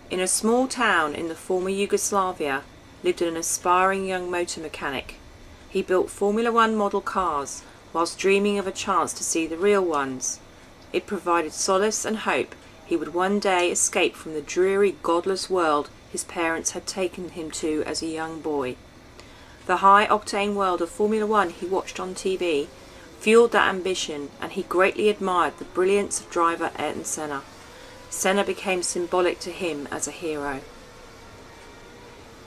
In a small town in the former Yugoslavia lived an aspiring young motor mechanic. He built Formula One model cars whilst dreaming of a chance to see the real ones. It provided solace and hope he would one day escape from the dreary, godless world his parents had taken him to as a young boy. The high-octane world of Formula One he watched on TV fueled that ambition, and he greatly admired the brilliance of driver Ayrton Senna. Senna became symbolic to him as a hero.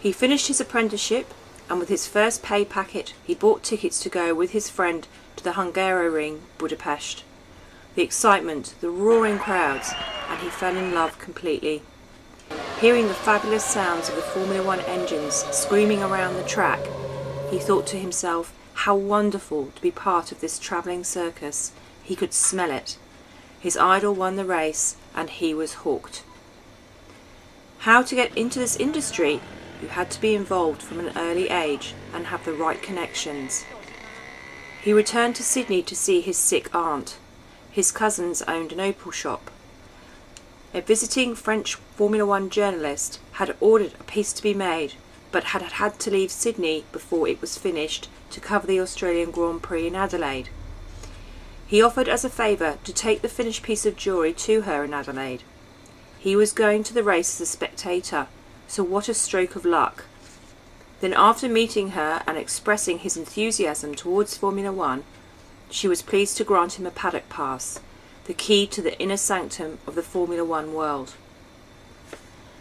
He finished his apprenticeship, and with his first pay packet he bought tickets to go with his friend to the Hungaroring, Budapest. The excitement, the roaring crowds, and he fell in love completely. Hearing the fabulous sounds of the Formula One engines screaming around the track, he thought to himself, how wonderful to be part of this travelling circus. He could smell it. His idol won the race, and he was hooked. How to get into this industry? You had to be involved from an early age and have the right connections. He returned to Sydney to see his sick aunt. His cousins owned an opal shop. A visiting French Formula One journalist had ordered a piece to be made, but had had to leave Sydney before it was finished to cover the Australian Grand Prix in Adelaide. He offered as a favour to take the finished piece of jewellery to her in Adelaide. He was going to the race as a spectator, so what a stroke of luck. Then after meeting her and expressing his enthusiasm towards Formula One, she was pleased to grant him a paddock pass, the key to the inner sanctum of the Formula One world.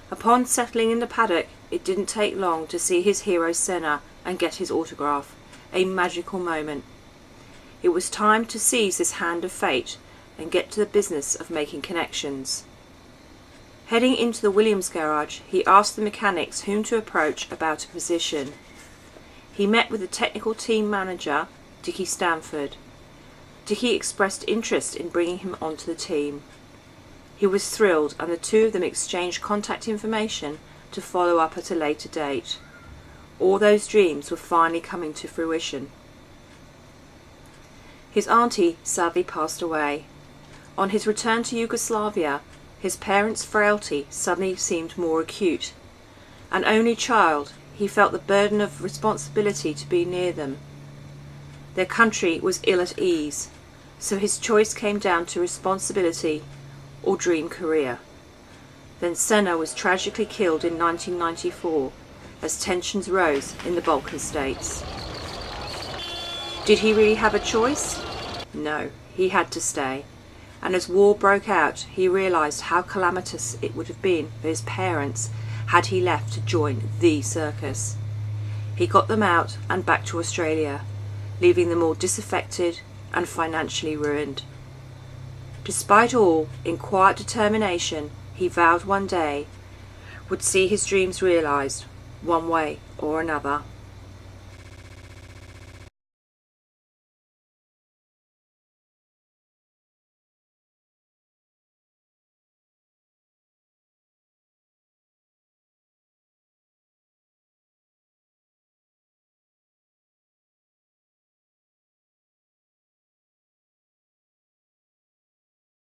Upon settling in the paddock, it didn't take long to see his hero Senna and get his autograph, a magical moment. It was time to seize this hand of fate and get to the business of making connections. Heading into the Williams garage, he asked the mechanics whom to approach about a position. He met with the technical team manager, Dickie Stanford. Dickie expressed interest in bringing him onto the team. He was thrilled, and the two of them exchanged contact information to follow up at a later date. All those dreams were finally coming to fruition. His auntie sadly passed away. On his return to Yugoslavia, his parents' frailty suddenly seemed more acute. An only child, he felt the burden of responsibility to be near them. Their country was ill at ease, so his choice came down to responsibility or dream career. Then Senna was tragically killed in 1994 as tensions rose in the Balkan states. Did he really have a choice? No, he had to stay. And as war broke out, he realised how calamitous it would have been for his parents had he left to join the circus. He got them out and back to Australia, leaving them all disaffected and financially ruined. Despite all, in quiet determination, he vowed one day would see his dreams realised, one way or another.